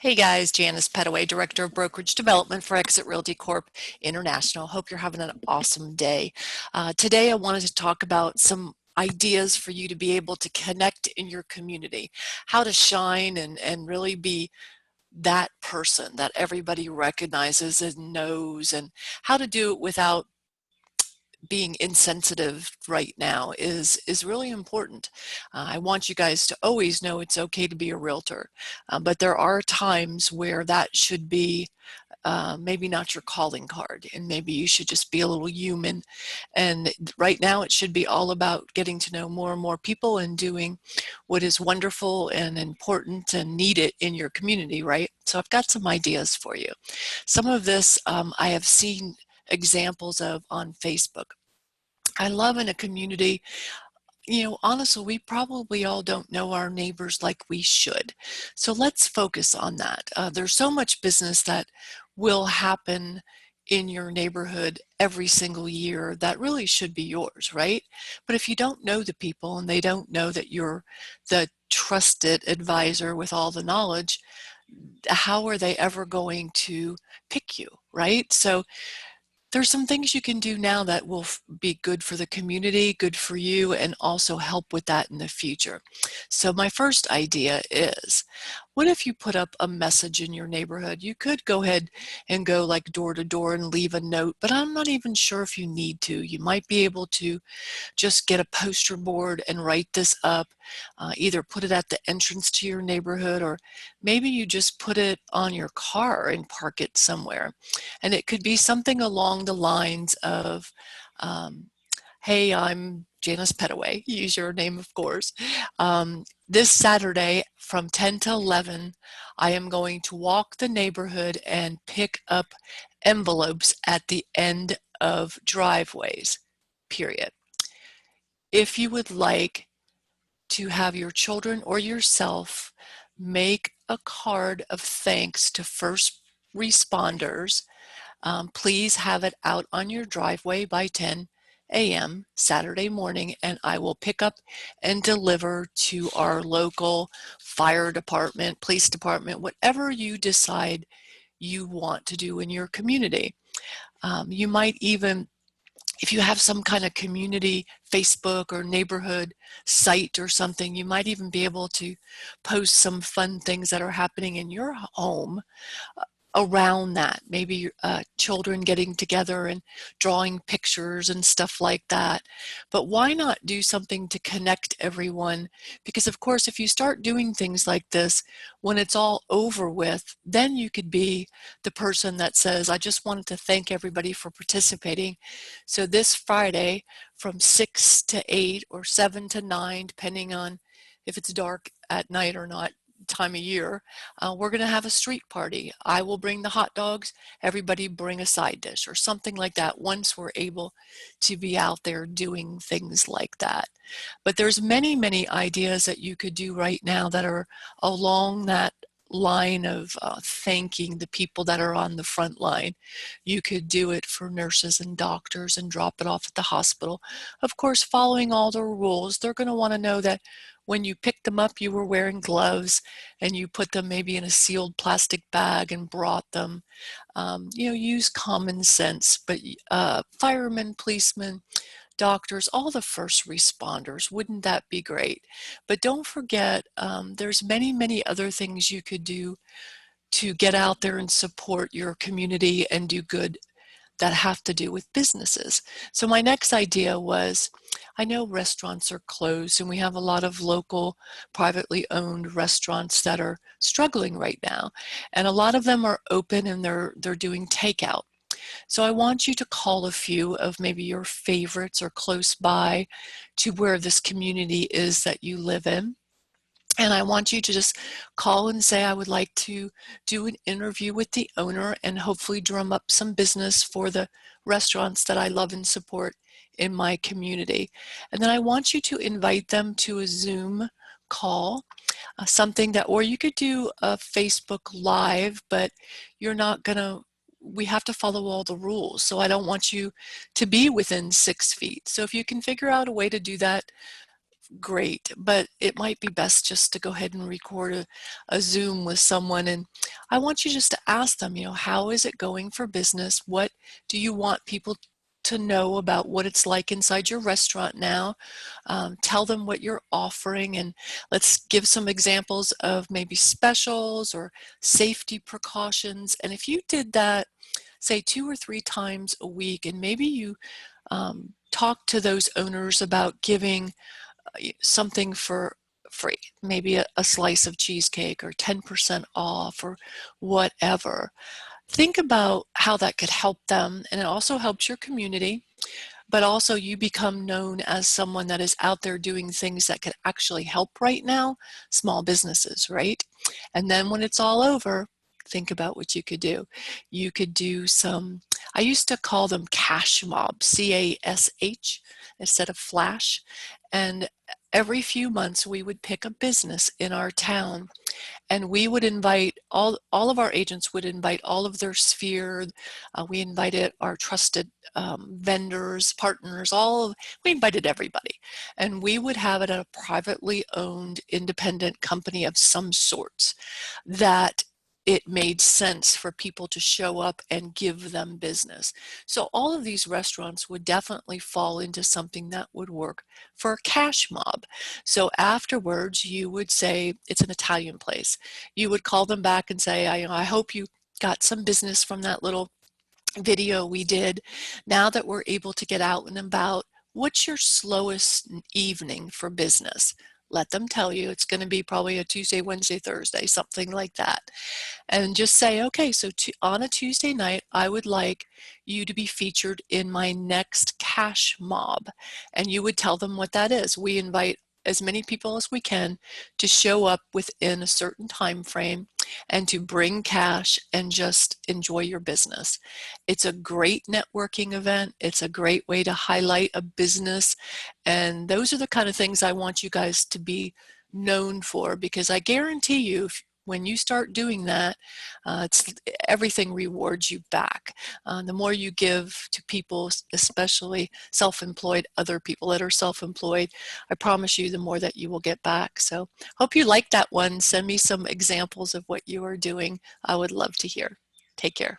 Hey guys, Janice Petteway, Director of Brokerage Development for Exit Realty Corp International. Hope you're having an awesome day. Today I wanted to talk about some ideas for you to be able to connect in your community, how to shine and really be that person that everybody recognizes and knows, and how to do it without being insensitive right now is really important. I want you guys to always know it's okay to be a realtor, but there are times where that should be maybe not your calling card, and maybe you should just be a little human. And right now it should be all about getting to know more and more people and doing what is wonderful and important and needed in your community, right? So I've got some ideas for you. Some of this I have seen examples of on Facebook. I love in a community, honestly, we probably all don't know our neighbors like we should. So let's focus on that. There's so much business that will happen in your neighborhood every single year that really should be yours, right? But if you don't know the people and they don't know that you're the trusted advisor with all the knowledge, how are they ever going to pick you, right? So there's some things you can do now that will be good for the community, good for you, and also help with that in the future. So my first idea is, what if you put up a message in your neighborhood? You could go ahead and go like door to door and leave a note, but I'm not even sure if you need to. You might be able to just get a poster board and write this up, either put it at the entrance to your neighborhood, or maybe you just put it on your car and park it somewhere. And it could be something along the lines of, hey, I'm Janice Pettaway, use your name of course. This Saturday from 10 to 11, I am going to walk the neighborhood and pick up envelopes at the end of driveways, period. If you would like to have your children or yourself make a card of thanks to first responders, please have it out on your driveway by 10 a.m. Saturday morning, and I will pick up and deliver to our local fire department, police department, whatever you decide you want to do in your community. You might even, if you have some kind of community Facebook or neighborhood site or something, you might even be able to post some fun things that are happening in your home around that. Maybe children getting together and drawing pictures and stuff like that. But why not do something to connect everyone? Because of course, if you start doing things like this, when it's all over with, then you could be the person that says, I just wanted to thank everybody for participating. So this Friday from 6 to 8 or 7 to 9, depending on if it's dark at night or not, time of year, we're going to have a street party. I will bring the hot dogs, everybody bring a side dish or something like that once we're able to be out there doing things like that. But there's many ideas that you could do right now that are along that line of thanking the people that are on the front line. You could do it for nurses and doctors and drop it off at the hospital. Of course, following all the rules, they're going to want to know that when you picked them up, you were wearing gloves and you put them maybe in a sealed plastic bag and brought them. Use common sense, but firemen, policemen, doctors, all the first responders, wouldn't that be great? But don't forget, there's many other things you could do to get out there and support your community and do good that have to do with businesses. So my next idea was, I know restaurants are closed and we have a lot of local privately owned restaurants that are struggling right now. And a lot of them are open and they're doing takeout. So I want you to call a few of maybe your favorites or close by to where this community is that you live in. And I want you to just call and say, I would like to do an interview with the owner and hopefully drum up some business for the restaurants that I love and support in my community. And then I want you to invite them to a Zoom call, something that, or you could do a Facebook Live, but you're not going to, we have to follow all the rules. So I don't want you to be within 6 feet. So if you can figure out a way to do that great, but it might be best just to go ahead and record a Zoom with someone. And I want you just to ask them, how is it going for business? What do you want people to know about what it's like inside your restaurant now? Tell them what you're offering, and let's give some examples of maybe specials or safety precautions. And if you did that, say 2 or 3 times a week, and maybe you talk to those owners about giving something for free, maybe a slice of cheesecake or 10% off or whatever. Think about how that could help them, and it also helps your community, but also you become known as someone that is out there doing things that could actually help right now, small businesses, right? And then when it's all over, think about what you could do. You could do some, I used to call them cash mob, CASH, instead of flash. And every few months we would pick a business in our town, and we would invite all of our agents would invite all of their sphere. We invited our trusted vendors, partners, we invited everybody. And we would have it at a privately owned independent company of some sorts that it made sense for people to show up and give them business. So all of these restaurants would definitely fall into something that would work for a cash mob. So afterwards, you would say, it's an Italian place. You would call them back and say, I hope you got some business from that little video we did. Now that we're able to get out and about, what's your slowest evening for business? Let them tell you. It's going to be probably a Tuesday, Wednesday, Thursday, something like that. And just say, okay, so on a Tuesday night, I would like you to be featured in my next cash mob. And you would tell them what that is. We invite as many people as we can to show up within a certain time frame and to bring cash and just enjoy your business. It's a great networking event. It's a great way to highlight a business. And those are the kind of things I want you guys to be known for, because I guarantee you, when you start doing that, everything rewards you back. The more you give to people, especially self-employed, other people that are self-employed, I promise you the more that you will get back. So hope you like that one. Send me some examples of what you are doing. I would love to hear. Take care.